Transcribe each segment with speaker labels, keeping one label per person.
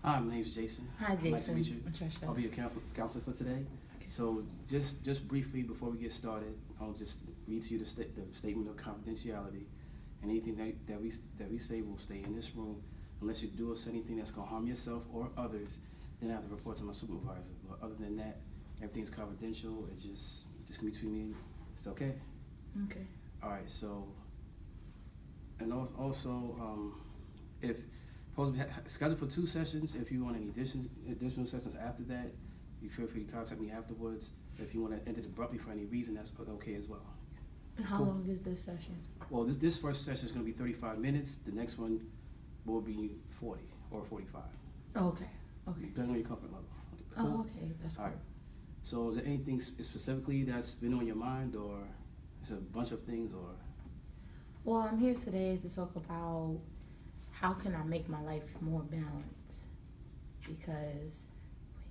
Speaker 1: Hi, my name's Jason.
Speaker 2: Hi, Jason.
Speaker 1: Nice to meet you.
Speaker 2: I'm Trisha.
Speaker 1: I'll be your counselor for today.
Speaker 2: Okay.
Speaker 1: So just briefly before we get started, I'll just read to you the statement of confidentiality. And anything that we say will stay in this room unless you do or say anything that's gonna harm yourself or others. Then I have to report to my supervisor. But other than that, everything's confidential. It's just between me and you. It's okay.
Speaker 2: Okay.
Speaker 1: All right. So and also if supposed to be scheduled for 2 sessions. If you want any additional sessions after that, you feel free to contact me afterwards. If you want to end it abruptly for any reason, that's okay as well.
Speaker 2: How
Speaker 1: Cool.
Speaker 2: long is this session?
Speaker 1: Well, this first session is going to be 35 minutes. The next one will be 40 or 45,
Speaker 2: Oh, okay. Okay.
Speaker 1: depending on your comfort level.
Speaker 2: Oh, okay. That's
Speaker 1: All
Speaker 2: cool.
Speaker 1: right. So is there anything specifically that's been on your mind, or is it a bunch of things, or?
Speaker 2: Well, I'm here today to talk about how can I make my life more balanced. Because, wait,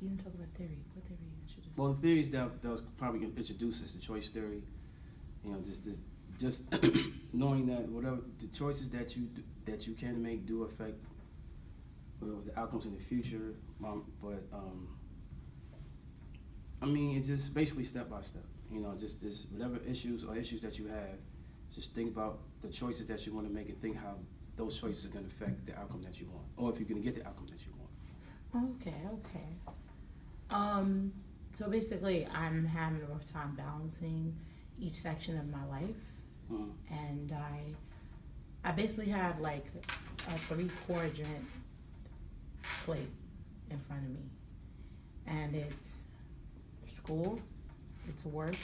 Speaker 2: you didn't talk about theory. What theory you introduced?
Speaker 1: Well, the theories that was probably introduced is the choice theory. You know, just knowing that whatever the choices that you can make do affect the outcomes in the future. But I mean, it's just basically step by step. You know, just whatever issues that you have, just think about the choices that you want to make and think how those choices are going to affect the outcome that you want, or if you're going to get the outcome that you want.
Speaker 2: Okay. So basically, I'm having a rough time balancing each section of my life.
Speaker 1: Mhm.
Speaker 2: And I basically have like a 3-quadrant plate in front of me, and it's school, it's work,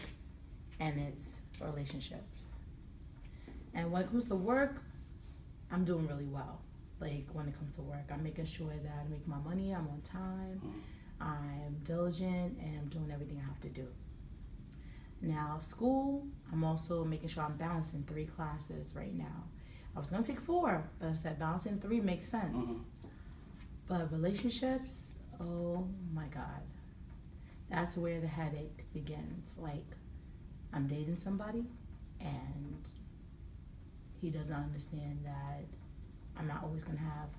Speaker 2: and it's relationships. And when it comes to work, I'm doing really well. Like when it comes to work, I'm making sure that I make my money, I'm on time, I'm diligent, and I'm doing everything I have to do. Now, school, I'm also making sure I'm balancing 3 classes right now. I was gonna take 4, but I said balancing 3 makes sense. But relationships, oh my God, that's where the headache begins. Like, I'm dating somebody, and he doesn't understand that I'm not always gonna have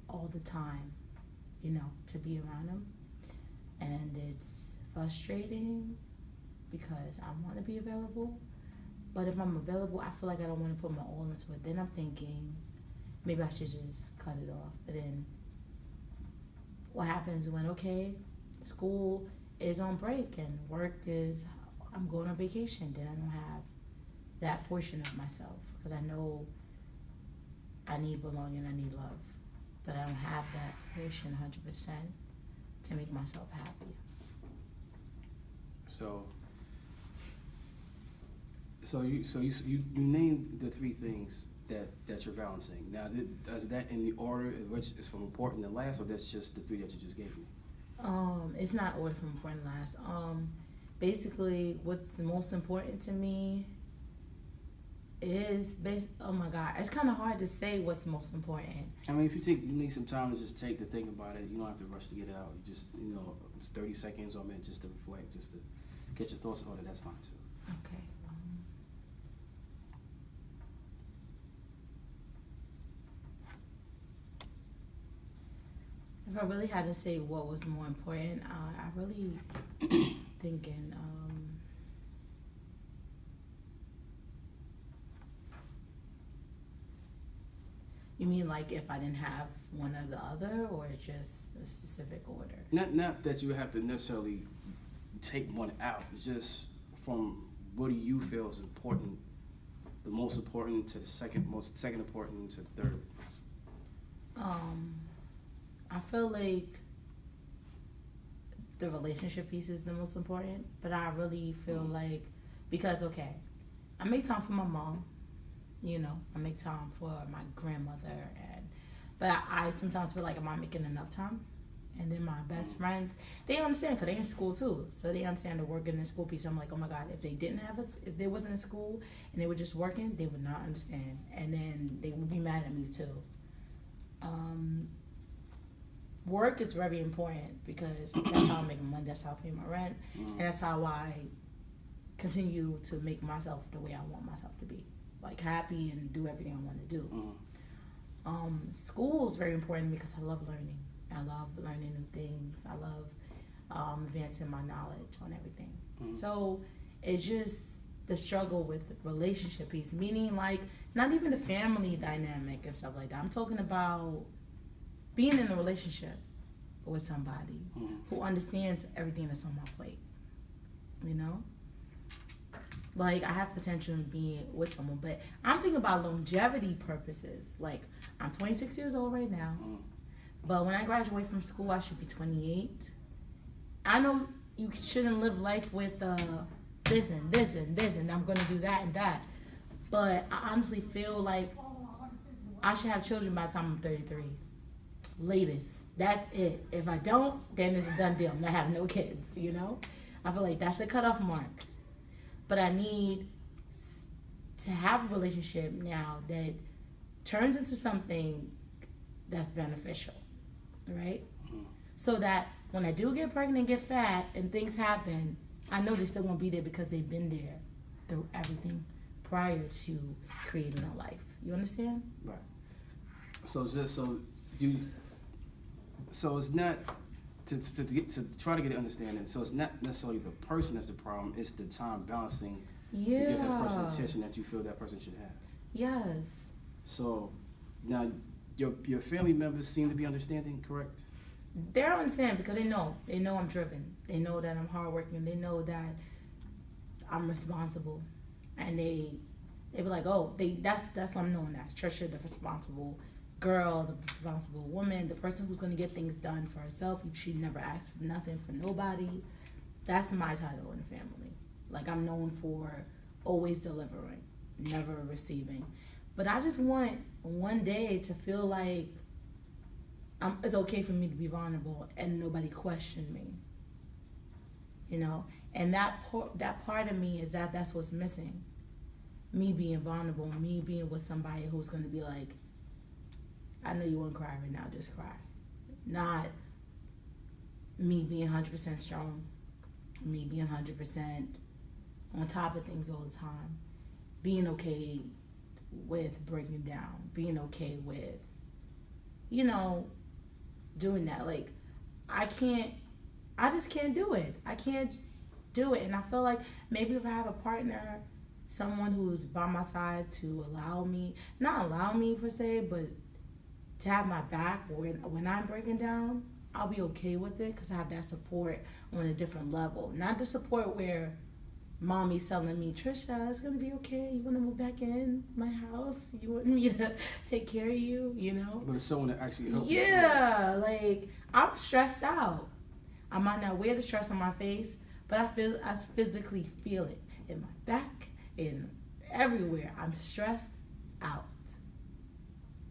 Speaker 2: all the time, to be around him. And it's frustrating because I want to be available, but if I'm available, I feel like I don't want to put my all into it. Then I'm thinking maybe I should just cut it off. But then what happens when, okay, school is on break and I'm going on vacation, then I don't have that portion of myself because I know I need belonging, I need love, but I don't have that portion 100% to make myself happy.
Speaker 1: So you named the 3 things that you're balancing. Now, is that in the order in which is from important to last, or that's just the 3 that you just gave me?
Speaker 2: It's not order from important to last. Basically, what's the most important to me is oh my God, it's kind of hard to say what's most important.
Speaker 1: I mean, if you need some time to just take to think about it, you don't have to rush to get it out. You just, it's 30 seconds or a minute just to reflect, just to get your thoughts in order. That's fine too.
Speaker 2: Okay. If I really had to say what was more important, I really thinking. You mean like if I didn't have one or the other, or just a specific order?
Speaker 1: Not that you have to necessarily take one out. Just from what do you feel is important, the most important to the second important to the third.
Speaker 2: I feel like the relationship piece is the most important, but I really feel like because I make time for my mom. I make time for my grandmother, but I sometimes feel like I'm not making enough time. And then my best friends, they understand because they're in school too, so they understand the work and the school piece. I'm like, oh my God, if they didn't have us, if they wasn't in school and they were just working, they would not understand, and then they would be mad at me too. Work is very important because that's how I make money, that's how I pay my rent, and that's how I continue to make myself the way I want myself to be. Like happy and do everything I want to do. School is very important because I love learning. I love learning new things. I love advancing my knowledge on everything.
Speaker 1: Mm-hmm.
Speaker 2: So it's just the struggle with relationship piece, meaning like not even the family dynamic and stuff like that. I'm talking about being in a relationship with somebody
Speaker 1: Mm-hmm.
Speaker 2: who understands everything that's on my plate. You know? Like, I have potential in being with someone, but I'm thinking about longevity purposes. Like, I'm 26 years old right now,
Speaker 1: Mm-hmm.
Speaker 2: but when I graduate from school, I should be 28. I know you shouldn't live life with this and this and this, and I'm going to do that and that. But I honestly feel like I should have children by the time I'm 33. Latest. That's it. If I don't, then it's a done deal. I'm not having no kids, you know? I feel like that's the cutoff mark. But I need to have a relationship now that turns into something that's beneficial, right?
Speaker 1: Mm-hmm.
Speaker 2: So that when I do get pregnant and get fat and things happen, I know they're still gonna be there because they've been there through everything prior to creating a life. You understand?
Speaker 1: Right. So it's not to try to get an understanding. So it's not necessarily the person that's the problem. It's the time balancing to give that person the attention that you feel that person should have.
Speaker 2: Yes.
Speaker 1: So now your family members seem to be understanding, correct?
Speaker 2: They're understanding because they know I'm driven. They know that I'm hardworking. They know that I'm responsible, and they be like, oh, that's what I'm known as. Trisha, the responsible girl, the responsible woman, the person who's gonna get things done for herself. She never asks for nothing for nobody. That's my title in the family. Like, I'm known for always delivering, never receiving. But I just want one day to feel like it's okay for me to be vulnerable and nobody question me. You know, and that part of me is that's what's missing. Me being vulnerable, me being with somebody who's gonna be like, I know you won't cry right now, just cry. Not me being 100% strong, me being 100% on top of things all the time, being okay with breaking down, being okay with, you know, doing that. Like, I just can't do it. I can't do it. And I feel like maybe if I have a partner, someone who's by my side to not allow me per se, but to have my back when I'm breaking down, I'll be okay with it because I have that support on a different level. Not the support where mommy's telling me, Trisha, it's going to be okay. You want to move back in my house? You want me to take care of you, you know?
Speaker 1: But it's someone that actually helps you.
Speaker 2: Yeah, like, I'm stressed out. I might not wear the stress on my face, but I physically feel it in my back, in everywhere. I'm stressed out.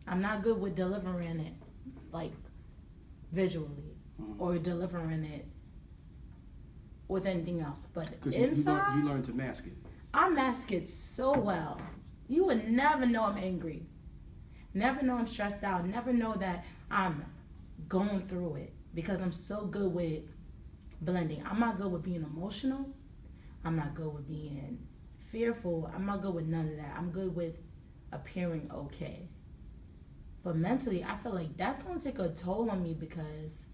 Speaker 2: I'm not good with delivering it, like, visually, or delivering it with anything else. But inside,
Speaker 1: you learn to mask it.
Speaker 2: I mask it so well. You would never know I'm angry. Never know I'm stressed out. Never know that I'm going through it because I'm so good with blending. I'm not good with being emotional. I'm not good with being fearful. I'm not good with none of that. I'm good with appearing okay. But mentally, I feel like that's going to take a toll on me because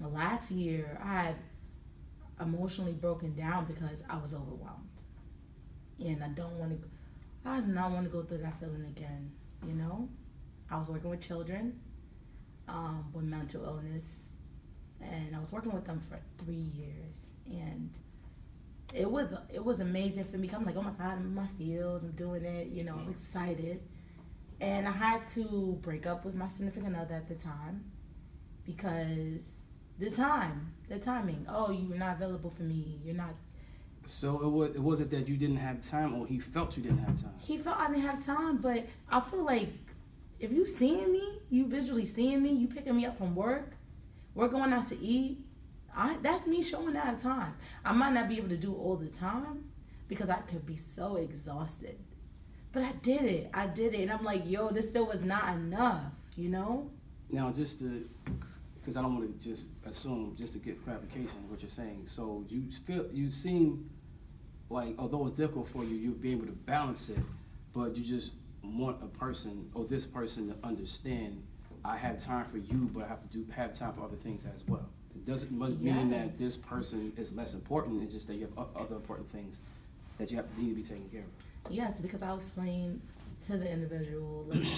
Speaker 2: last year I had emotionally broken down because I was overwhelmed. And I do not want to go through that feeling again, you know? I was working with children with mental illness, and I was working with them for 3 years. And it was amazing for me. I'm like, oh my God, I'm in my field, I'm doing it, you know, I'm excited. And I had to break up with my significant other at the time because the timing. Oh, you're not available for me. You're not.
Speaker 1: So it wasn't that you didn't have time, or he felt you didn't have time.
Speaker 2: He felt I didn't have time, but I feel like if you seeing me, you visually seeing me, you picking me up from work, we're going out to eat. That's me showing that I have time. I might not be able to do all the time because I could be so exhausted. But I did it, and I'm like, yo, this still was not enough, you know?
Speaker 1: Now, because I don't want to just assume, just to get clarification of what you're saying. So you seem like, although it's difficult for you, you'll be able to balance it, but you just want a person or this person to understand I have time for you, but I have to have time for other things as well. It doesn't mean that this person is less important. It's just that you have other important things that you need to be taken care of.
Speaker 2: Yes, because I'll explain to the individual, listen,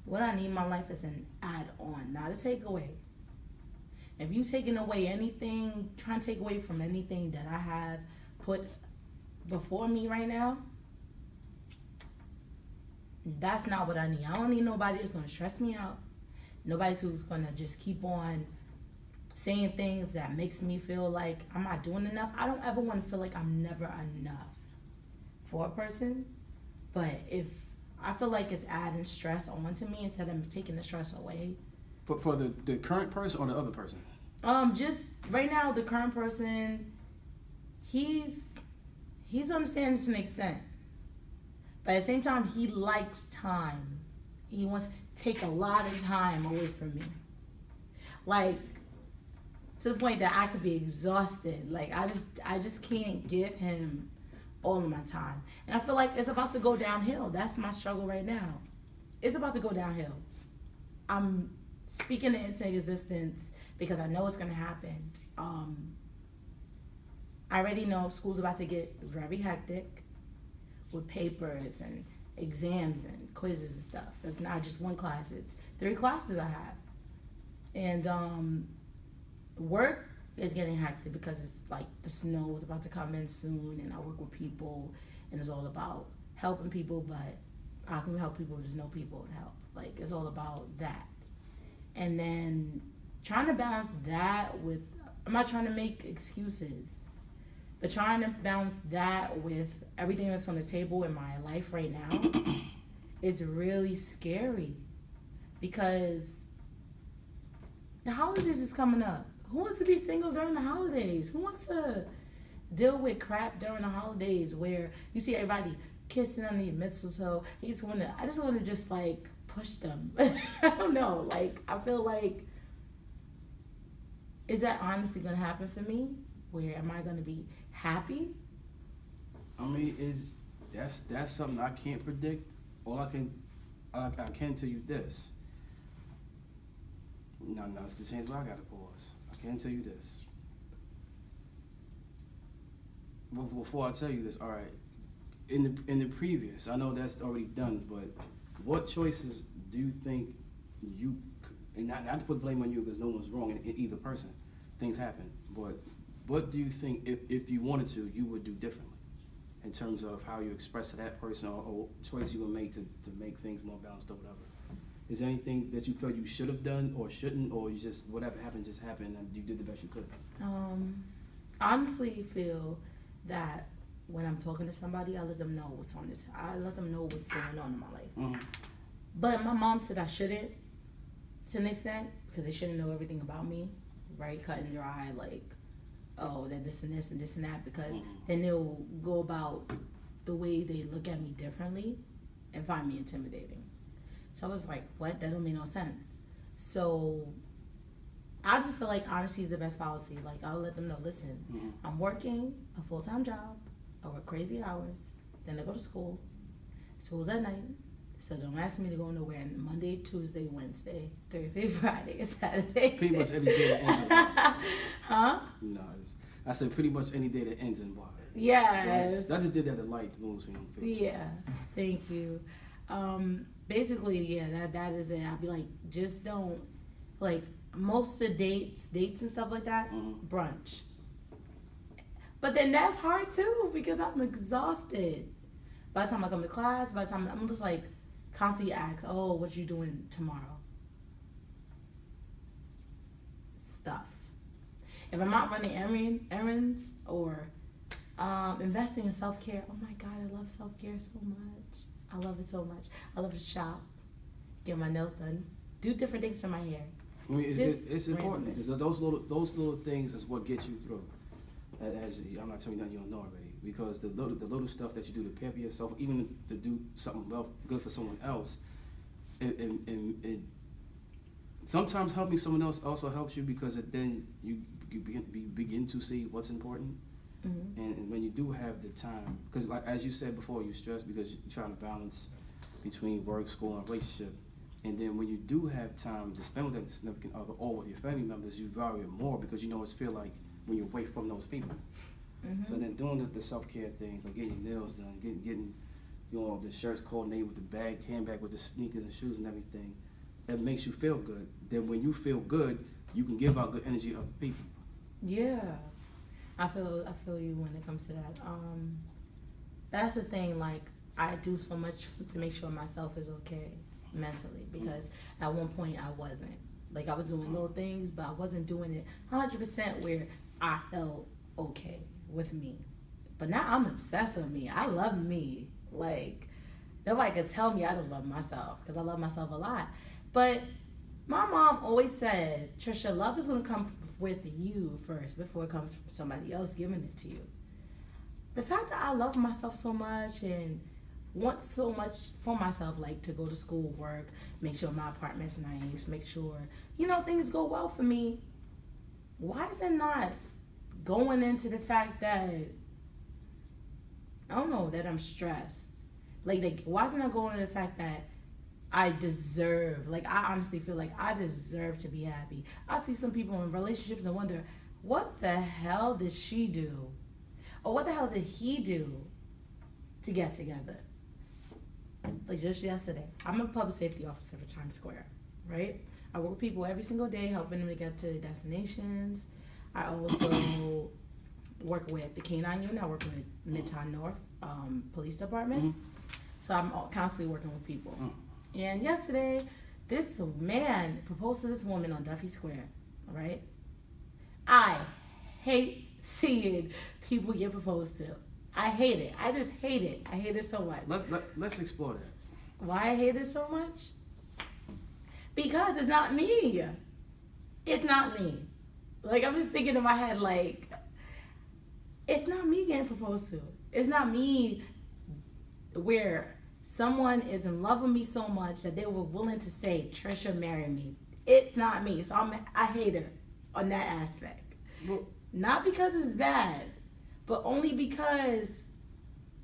Speaker 2: what I need in my life is an add-on, not a takeaway. If you taking away anything, trying to take away from anything that I have put before me right now, that's not what I need. I don't need nobody that's going to stress me out. Nobody who's going to just keep on saying things that makes me feel like I'm not doing enough. I don't ever want to feel like I'm never enough for a person. But if I feel like it's adding stress onto me instead of taking the stress away.
Speaker 1: For the current person or the other person?
Speaker 2: Just right now, the current person, he's understanding to an extent. But at the same time, he likes time. He wants to take a lot of time away from me. Like, to the point that I could be exhausted. Like, I just can't give him all of my time. And I feel like it's about to go downhill. That's my struggle right now. It's about to go downhill. I'm speaking into existence because I know it's going to happen. I already know school's about to get very hectic with papers and exams and quizzes and stuff. It's not just one class. It's 3 classes I have. And work is getting hectic because it's like the snow is about to come in soon, and I work with people, and it's all about helping people, but I can help people, there's no people to help. Like, it's all about that. And then trying to balance that with, I'm not trying to make excuses, but trying to balance that with everything that's on the table in my life right now is really scary, because the holidays is coming up. Who wants to be single during the holidays? Who wants to deal with crap during the holidays where you see everybody kissing underneath mistletoe? I just want to just like push them. I don't know. Like, I feel like, is that honestly going to happen for me? Where am I going to be happy?
Speaker 1: I mean, that's something I can't predict. All I can tell you this. No, it's the chance where I got to pause. I can tell you this. Before I tell you this, all right. In the previous, I know that's already done, but what choices do you think you, and not to put blame on you because no one's wrong in either person, things happen, but what do you think if you wanted to, you would do differently in terms of how you express to that person, or choice you would make to make things more balanced or whatever? Is there anything that you feel you should have done or shouldn't, or you just, whatever happened just happened and you did the best you could?
Speaker 2: Honestly feel that when I'm talking to somebody, I let them know what's on this. I let them know what's going on in my life.
Speaker 1: Mm-hmm.
Speaker 2: But my mom said I shouldn't, to an extent, because they shouldn't know everything about me, right? Cut and dry, like, oh, that this and this and this and that, because then they'll go about the way they look at me differently and find me intimidating. So I was like, what? That don't make no sense. So I just feel like honesty is the best policy. Like, I'll let them know, listen, I'm working a full-time job. I work crazy hours. Then I go to school. School's at night. So don't ask me to go nowhere on Monday, Tuesday, Wednesday, Thursday, Friday, and Saturday.
Speaker 1: Pretty much every day that ends in Y.
Speaker 2: Huh?
Speaker 1: No, I said pretty much any day that ends in Y.
Speaker 2: Yes.
Speaker 1: I just did that to light moves for young folks.
Speaker 2: Yeah, thank you. Basically, yeah, that is it. I'll be like, just don't, like, most of the dates and stuff like that, brunch. But then that's hard too, because I'm exhausted. By the time I come to class, by the time I'm just like, constantly ask, oh, what you doing tomorrow? Stuff. If I'm not running errands or investing in self-care, oh my God, I love self-care so much. I love it so much. I love to shop, get my nails done, do different things to my hair.
Speaker 1: I mean, it's important. Those little things is what gets you through. As I'm not telling you nothing you don't know already, because the little stuff that you do to pamper yourself, even to do something good for someone else, it sometimes helping someone else also helps you, because then you begin to see what's important. And when you do have the time, because like as you said before, you stress because you're trying to balance between work, school, and relationship. And then when you do have time to spend with that significant other or with your family members, you value it more because you know it's feel like when you're away from those people.
Speaker 2: Mm-hmm.
Speaker 1: So then doing the self-care things, like getting your nails done, getting you know, the shirts coordinated with the bag, handbag with the sneakers and shoes and everything, it makes you feel good. Then when you feel good, you can give out good energy to other people.
Speaker 2: Yeah, I feel you when it comes to that. That's the thing. Like, I do so much to make sure myself is okay mentally, because at one point I wasn't. Like, I was doing little things, but I wasn't doing it 100% where I felt okay with me. But now I'm obsessed with me. I love me. Like, nobody can tell me I don't love myself, because I love myself a lot. But my mom always said, Trisha, love is going to come with you first before it comes from somebody else giving it to you. The fact that I love myself so much and want so much for myself, like to go to school, work, make sure my apartment's nice, make sure, you know, things go well for me. Why is it not going into the fact that, I don't know, that I'm stressed? Like why isn't it going into the fact that I deserve, like, I honestly feel like I deserve to be happy. I see some people in relationships and wonder, what the hell did she do? Or what the hell did he do to get together? Like just yesterday, I'm a public safety officer for Times Square, right? I work with people every single day, helping them to get to their destinations. I also work with the K-9 unit. I work with Midtown North Police Department.
Speaker 1: Mm-hmm.
Speaker 2: So I'm constantly working with people. And yesterday, this man proposed to this woman on Duffy Square, all right? I hate seeing people get proposed to. I hate it. I just hate it. I hate it so much.
Speaker 1: Let's explore that.
Speaker 2: Why I hate it so much? Because it's not me. It's not me. Like, I'm just thinking in my head, like, it's not me getting proposed to. It's not me where someone is in love with me so much that they were willing to say, Trisha, marry me. It's not me. So I hate her on that aspect.
Speaker 1: Well,
Speaker 2: not because it's bad, but only because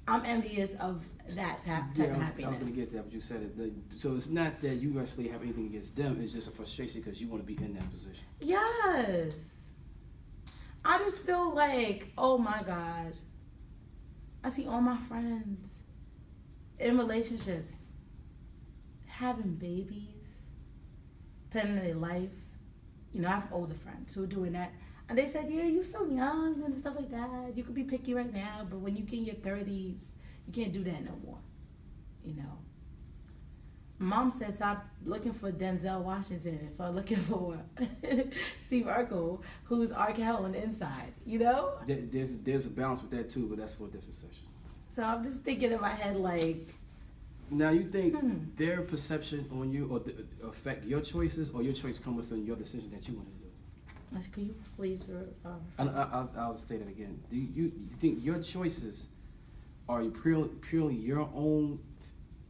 Speaker 2: I'm envious of that type of happiness.
Speaker 1: I was going to get that, but you said it. So it's not that you actually have anything against them. It's just a frustration because you want to be in that position.
Speaker 2: Yes. I just feel like, oh my God, I see all my friends in relationships, having babies, planning their life. You know, I have older friends who are doing that. And they said, yeah, you're so young and stuff like that. You could be picky right now, but when you get in your 30s, you can't do that no more. You know. Mom said stop looking for Denzel Washington and start looking for Steve Urkel, who's R. Kelly on the inside, you know?
Speaker 1: There's a balance with that too, but that's for a different session.
Speaker 2: So I'm just thinking in my head, like...
Speaker 1: Now, you think their perception on you or affect your choices, or your choice come within your decision that you want to do?
Speaker 2: Could you please...
Speaker 1: I'll say that again. Do you think your choices are purely your own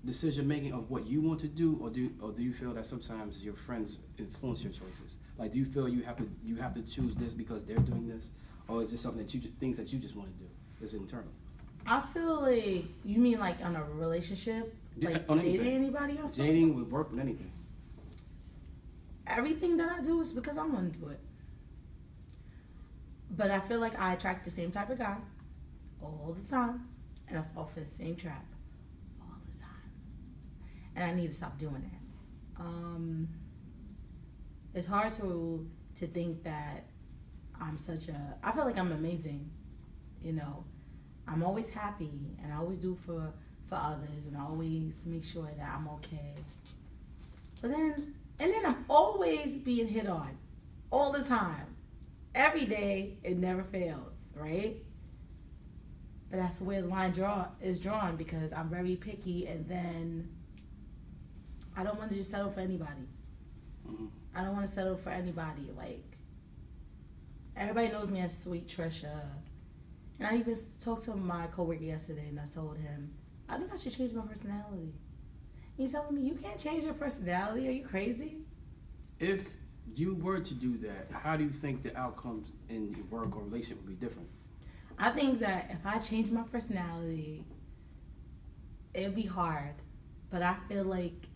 Speaker 1: decision making of what you want to do, or do you feel that sometimes your friends influence your choices? Like, do you feel you have to choose this because they're doing this, or is it something that things that you just want to do? It's internal.
Speaker 2: I feel like, you mean like on a relationship, like
Speaker 1: on
Speaker 2: dating
Speaker 1: anything.
Speaker 2: Anybody else?
Speaker 1: Dating, with work, with anything.
Speaker 2: Everything that I do is because I want to do it. But I feel like I attract the same type of guy all the time, and I fall for the same trap all the time. And I need to stop doing that. It's hard to think that I feel like I'm amazing, you know. I'm always happy, and I always do for others, and I always make sure that I'm okay. But then I'm always being hit on, all the time. Every day, it never fails, right? But that's where the line is drawn, because I'm very picky, and then I don't want to just settle for anybody.
Speaker 1: Mm-hmm.
Speaker 2: I don't want to settle for anybody. Like, everybody knows me as Sweet Trisha. And I even talked to my coworker yesterday, and I told him, I think I should change my personality. He's telling me, you can't change your personality? Are you crazy?
Speaker 1: If you were to do that, how do you think the outcomes in your work or relationship would be different?
Speaker 2: I think that if I change my personality, it'd be hard. But I feel like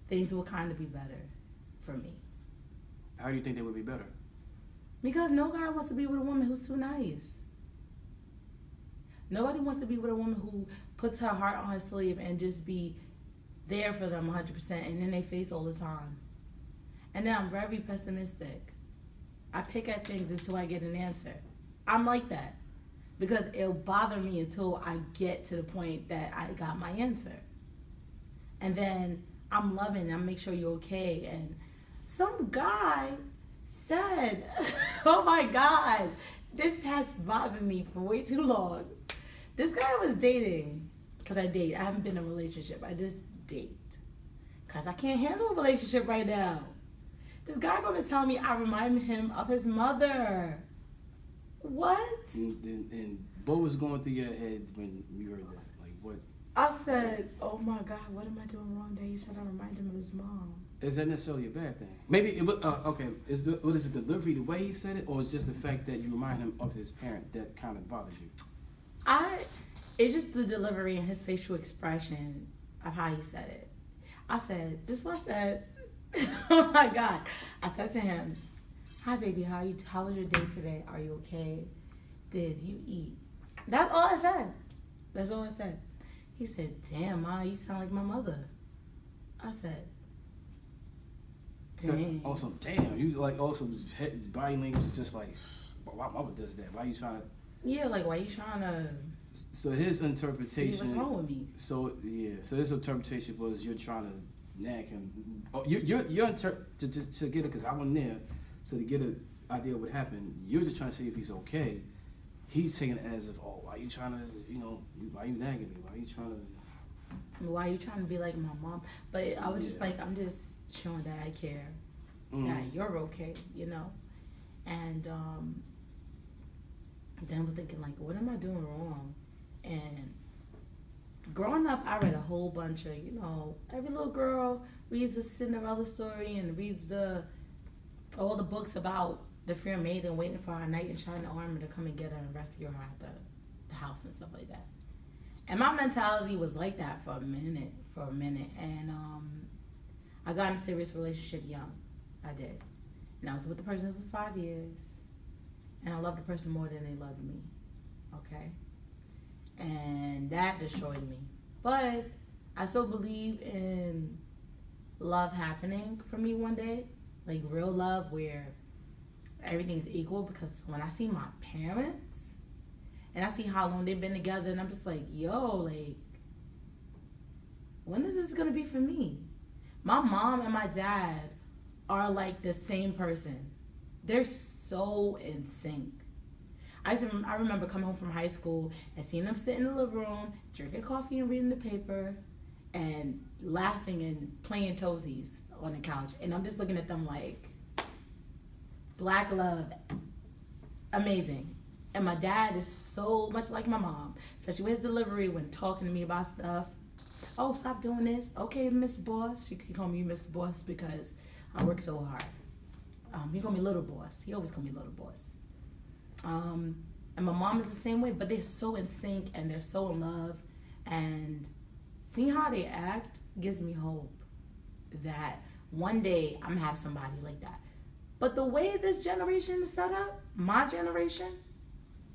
Speaker 2: things will kind of be better for me.
Speaker 1: How do you think they would be better?
Speaker 2: Because no guy wants to be with a woman who's too nice. Nobody wants to be with a woman who puts her heart on her sleeve and just be there for them 100% and in their face all the time. And then I'm very pessimistic. I pick at things until I get an answer. I'm like that. Because it'll bother me until I get to the point that I got my answer. And then I'm loving, I make sure you're okay. And some guy said, oh my God, this has bothered me for way too long. This guy I was dating, because I date. I haven't been in a relationship. I just date. Because I can't handle a relationship right now. This guy gonna tell me I remind him of his mother. What?
Speaker 1: And what was going through your head when you heard that? Like, what?
Speaker 2: I said, oh my God, what am I doing wrong that he said I remind him of his mom?
Speaker 1: Is that necessarily a bad thing? Maybe, okay, is the delivery, the way he said it, or is just the fact that you remind him of his parent that kind of bothers you?
Speaker 2: It's just the delivery and his facial expression of how he said it. I said, this is what I said. Oh my God. I said to him, hi baby, how was your day today? Are you okay? Did you eat? That's all I said. That's all I said. He said, damn, Ma, you sound like my mother. I said, dang.
Speaker 1: Also, damn, you like also body language is just like, why mama does that? Why you trying to?
Speaker 2: Yeah, like why you trying to?
Speaker 1: So his interpretation.
Speaker 2: See what's wrong with me?
Speaker 1: So yeah, so his interpretation was you're trying to nag him. Oh, you're to get it because I wasn't there. So to get an idea of what happened, you're just trying to see if he's okay. He's taking it as if, oh, why you trying to, why you nagging me? Why you trying to?
Speaker 2: Why are you trying to be like my mom? But I was just like, I'm just showing that I care, that you're okay, And then I was thinking, like, what am I doing wrong? And growing up, I read a whole bunch of, every little girl reads a Cinderella story and reads all the books about the fair maiden waiting for her knight in shining armor to come and get her and rescue her at the house and stuff like that. And my mentality was like that for a minute. And I got in a serious relationship young. I did. And I was with the person for 5 years. And I loved the person more than they loved me. Okay? And that destroyed me. But I still believe in love happening for me one day. Like real love where everything's equal. Because when I see my parents and I see how long they've been together, and I'm just like, yo, like, when is this gonna be for me? My mom and my dad are like the same person. They're so in sync. I remember coming home from high school and seeing them sit in the living room, drinking coffee and reading the paper, and laughing and playing toesies on the couch. And I'm just looking at them like, black love, amazing. And my dad is so much like my mom, especially with his delivery when talking to me about stuff. Oh, stop doing this. Okay, Miss Boss. She call me Miss Boss because I work so hard. He call me Little Boss. He always call me Little Boss. And my mom is the same way, but they're so in sync and they're so in love. And seeing how they act gives me hope that one day I'm gonna have somebody like that. But the way this generation is set up, my generation,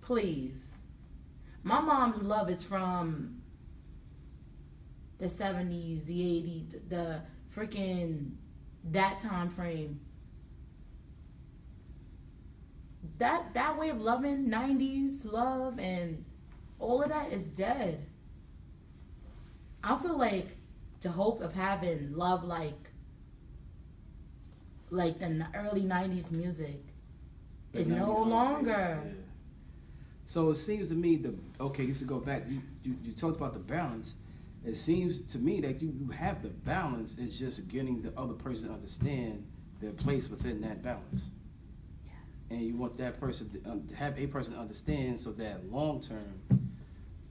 Speaker 2: please. My mom's love is from the 70s, the 80s, the freaking, that time frame. That way of loving, 90s love and all of that is dead. I feel like the hope of having love like the early 90s music is no longer.
Speaker 1: Yeah. So it seems to me just to go back, you talked about the balance. It seems to me that you have the balance. It's just getting the other person to understand their place within that balance.
Speaker 2: Yes.
Speaker 1: And you want that person to have a person to understand so that long term,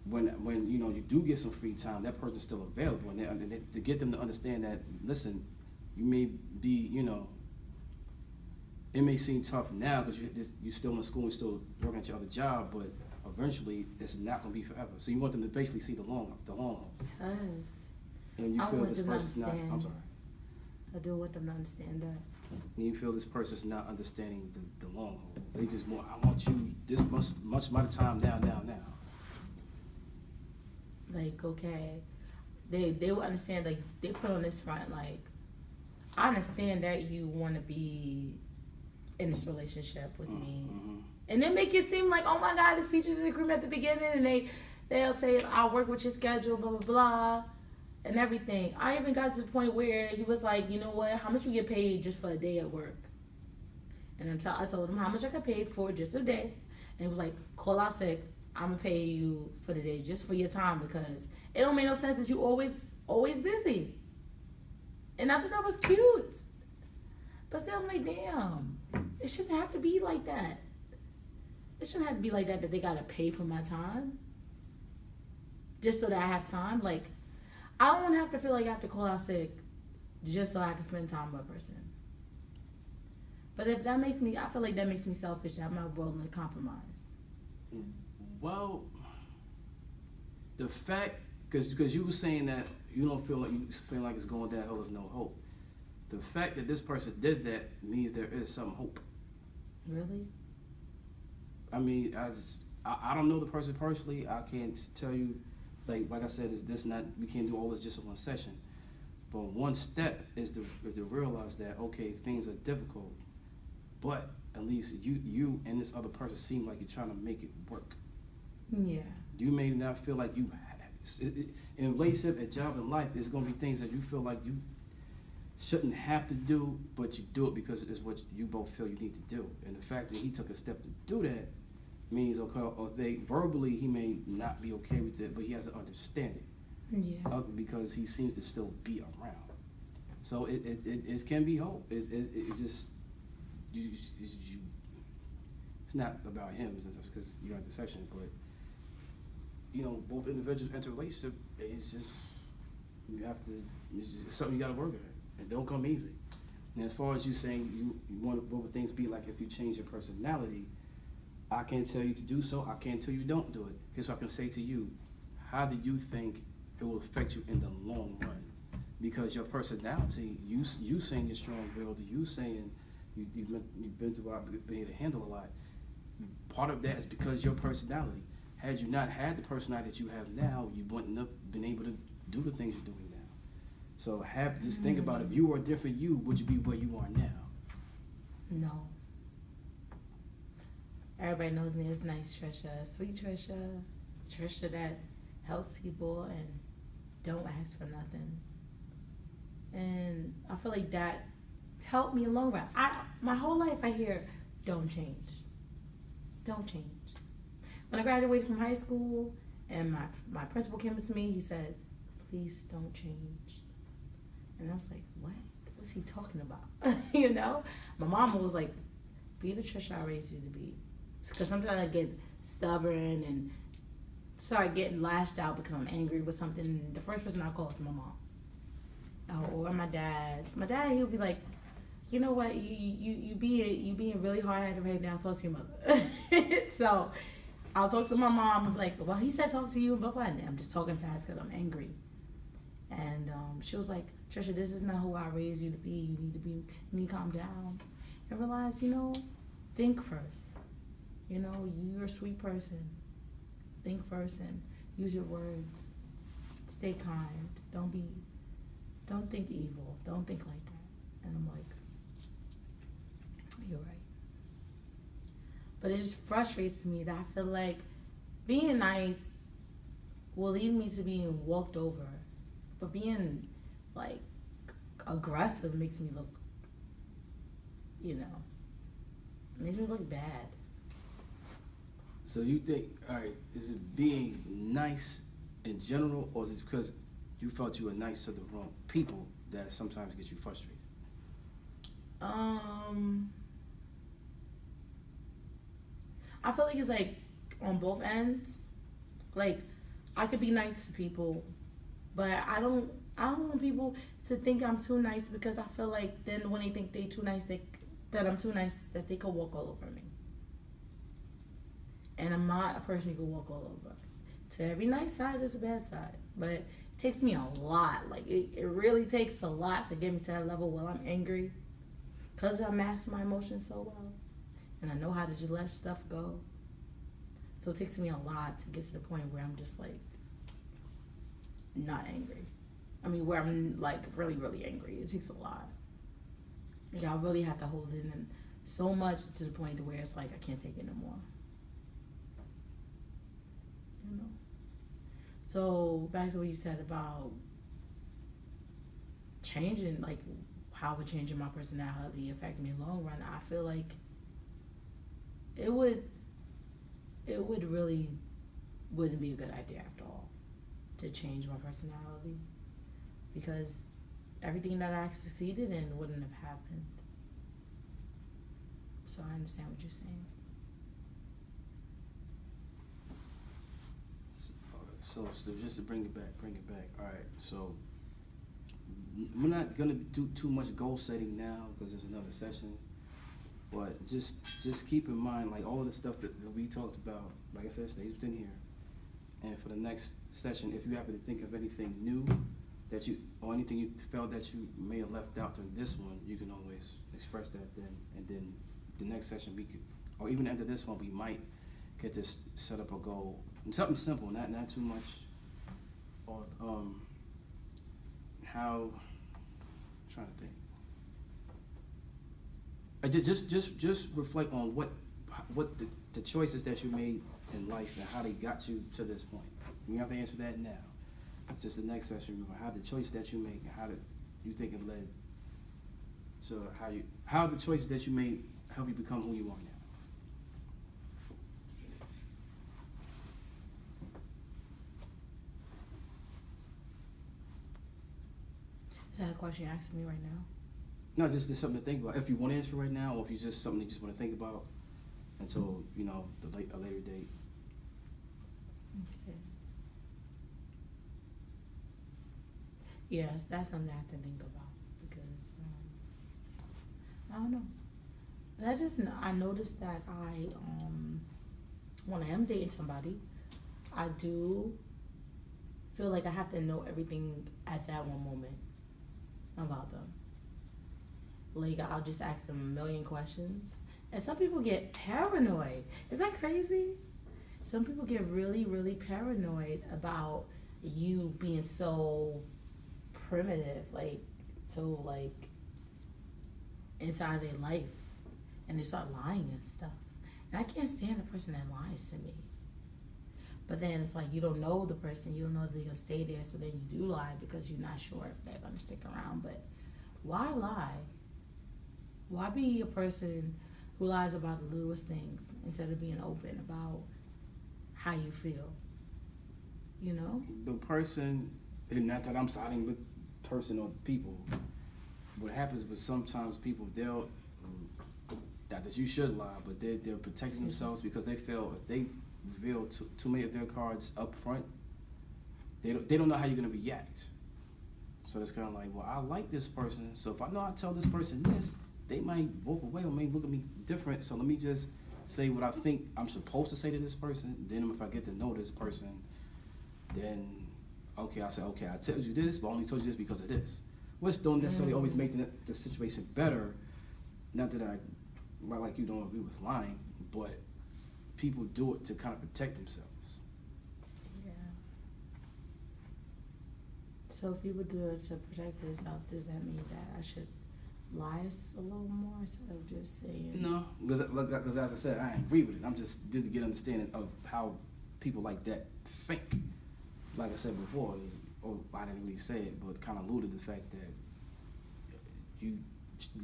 Speaker 1: when you do get some free time, that person's still available. And to get them to understand that, listen, you may be, it may seem tough now because you're still in school and still working at your other job, but eventually it's not going to be forever. So you want them to basically see the long haul.
Speaker 2: Yes.
Speaker 1: And you feel this person's not. I'm sorry.
Speaker 2: I do want them to understand that.
Speaker 1: And you feel this person's not understanding the long haul. They just want, I want you this much amount of time now.
Speaker 2: Like, okay, they will understand. Like, they put on this front. Like, I understand that you want to be in this relationship with me, and then make it seem like, oh my God, this peaches and cream at the beginning, and they'll say, I'll work with your schedule, blah blah blah, and everything. I even got to the point where he was like, you know what, how much you get paid just for a day at work? And I told him how much I got paid for just a day, and he was like, call out sick, I'm gonna pay you for the day just for your time, because it don't make no sense that you always busy. And I thought that was cute. But still, I'm like, damn, it shouldn't have to be like that. It shouldn't have to be like that they gotta pay for my time just so that I have time. Like, I don't have to feel like I have to call out sick just so I can spend time with a person. But if that makes me, I feel like that makes me selfish. I'm not willing to compromise.
Speaker 1: Well, the fact, because you were saying that you don't feel like it's going downhill, there's no hope. The fact that this person did that means there is some hope.
Speaker 2: Really?
Speaker 1: I mean, I don't know the person personally. I can't tell you, like I said, is this not, we can't do all this just in one session. But one step is to realize that, okay, things are difficult, but at least you and this other person seem like you're trying to make it work.
Speaker 2: Yeah.
Speaker 1: You may not feel like you, in a relationship, a job, in life, there's going to be things that you feel like you shouldn't have to do, but you do it because it's what you both feel you need to do. And the fact that he took a step to do that means, okay, or verbally he may not be okay with it, but he has to understand it.
Speaker 2: Yeah.
Speaker 1: Because he seems to still be around. So it can be hope. It's just, it's not about him, because you're at the session, but you know, both individuals enter a relationship. It's just, it's just something you got to work at. It don't come easy. And as far as you saying you want, what would things be like if you change your personality? I can't tell you to do so. I can't tell you don't do it. Here's what I can say to you. How do you think it will affect you in the long run? Because your personality, you saying you're strong-willed, you saying you've been through a lot, been able to handle a lot. Part of that is because your personality. Had you not had the personality that you have now, you wouldn't have been able to do the things you're doing now. So just think about, if you were a different you, would you be where you are now?
Speaker 2: No. Everybody knows me as nice Trisha, sweet Trisha, Trisha that helps people and don't ask for nothing. And I feel like that helped me in the long run. My whole life I hear, don't change. Don't change. When I graduated from high school and my principal came to me, he said, please don't change. And I was like, what? What's he talking about? You know? My mama was like, be the Trisha I raised you to be. Because sometimes I get stubborn and start getting lashed out because I'm angry with something. The first person I call is my mom. Or my dad. My dad, he'll be like, you know what? You being really hard-headed right now. Talk to your mother. So I'll talk to my mom. I'm like, well, he said talk to you, blah, blah. And I'm just talking fast because I'm angry. And she was like, Trisha, this is not who I raised you to be. You need to calm down and realize, think first. You're a sweet person. Think first and use your words. Stay kind. Don't think evil. Don't think like that. And I'm like, you're right. But it just frustrates me that I feel like being nice will lead me to being walked over. But being, like, aggressive makes me look, makes me look bad.
Speaker 1: So you think, all right, is it being nice in general, or is it because you felt you were nice to the wrong people that sometimes get you frustrated?
Speaker 2: I feel like it's like on both ends. Like, I could be nice to people, but I don't want people to think I'm too nice, because I feel like then when they think they too nice, that I'm too nice, that they could walk all over me. And I'm not a person who can walk all over. To every nice side, there's a bad side. But takes me a lot. Like it really takes a lot to get me to that level where I'm angry, cause I master my emotions so well, and I know how to just let stuff go. So it takes me a lot to get to the point where I'm just like not angry. I mean, where I'm like really, really angry. It takes a lot. Like I really have to hold it in so much to the point to where it's like I can't take it no more. You know. So back to what you said about changing, like how would changing my personality affect me in the long run? I feel like it would really wouldn't be a good idea after all to change my personality, because everything that I succeeded in wouldn't have happened. So I understand what you're saying.
Speaker 1: So just to bring it back. All right. So we're not gonna do too much goal setting now because there's another session. But just keep in mind, like all the stuff that we talked about. Like I said, stays within here. And for the next session, if you happen to think of anything new that you, or anything you felt that you may have left out during this one, you can always express that then. And then the next session we could, or even after this one, we might get this set up a goal. Something simple, not too much. Or how? I'm trying to think. Just reflect on what the choices that you made in life and how they got you to this point. You have to answer that now. Just the next session, how the choice that you make, how did you think it led to how the choices that you made help you become who you are now.
Speaker 2: Is that a question you're asking me right now?
Speaker 1: No, just something to think about. If you want to answer right now, or if it's just something you just want to think about until a later date.
Speaker 2: Okay. Yes, that's something I have to think about because I don't know. But I noticed that when I am dating somebody, I do feel like I have to know everything at that one moment about them. Like I'll just ask them a million questions, and some people get paranoid. Is that crazy? Some people get really, really paranoid about you being so primitive, like inside their life, and they start lying and stuff. And I can't stand a person that lies to me. But then it's like you don't know the person, you don't know if they're gonna stay there, so then you do lie because you're not sure if they're gonna stick around. But why lie? Why be a person who lies about the littlest things instead of being open about how you feel? You know?
Speaker 1: The person, and not that I'm siding with person or people, what happens is sometimes people, they'll, not that you should lie, but they're protecting themselves because they feel if they reveal too many of their cards up front, they don't know how you're going to react. So it's kind of like, well, I like this person, so if I know I tell this person this, they might walk away or may look at me different, so let me just say what I think I'm supposed to say to this person. Then if I get to know this person, then, okay, I say, okay, I told you this, but I only told you this because of this. Which don't necessarily always make the situation better. Not that I like you don't agree with lying, but people do it to kind of protect themselves.
Speaker 2: Yeah. So if people do it to protect themselves, does that mean that I should lie a little more instead of just saying?
Speaker 1: No, because as I said, I agree with it. I'm just did to get understanding of how people like that think. Like I said before, or I didn't really say it, but kind of alluded to the fact that you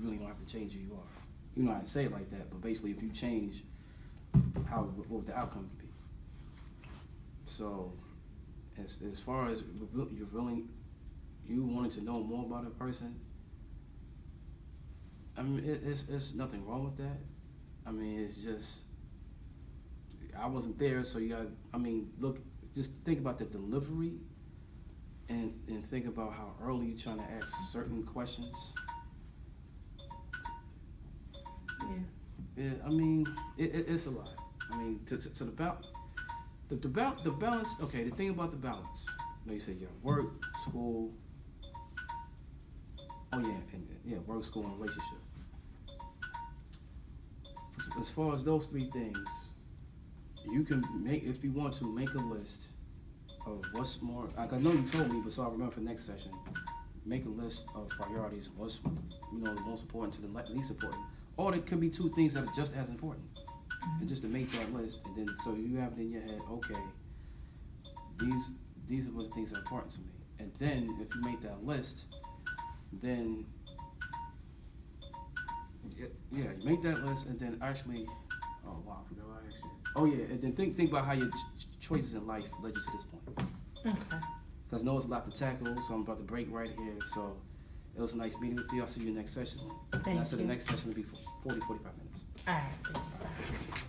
Speaker 1: really don't have to change who you are. You know, I didn't say it like that, but basically, if you change, what would the outcome be? So, as far as you wanting to know more about a person, I mean, it's nothing wrong with that. I mean, it's just, I wasn't there, so you got, I mean, look, just think about the delivery and think about how early you're trying to ask certain questions. Yeah, I mean, it's a lot. I mean, to the balance, okay, the thing about the balance, No, you said your work, school. Oh yeah, and yeah, work, school, and relationship. As far as those three things, you can make, if you want to, make a list of what's more. Like I know you told me, but so I remember for next session. Make a list of priorities. What's the most important to the least important, or it could be two things that are just as important. And just to make that list, and then so you have it in your head. Okay, these are the things that are important to me. And then if you make that list, then yeah, you make that list, and then actually, oh wow, I forgot what I asked you. Oh yeah, and then think about how your choices in life led you to this point.
Speaker 2: Okay.
Speaker 1: Because I know it's a lot to tackle, so I'm about to break right here. So it was a nice meeting with you. I'll see you next session.
Speaker 2: Thank
Speaker 1: and I said
Speaker 2: you.
Speaker 1: the next session will be 40, 45 minutes.
Speaker 2: All right. Thank you. Bye.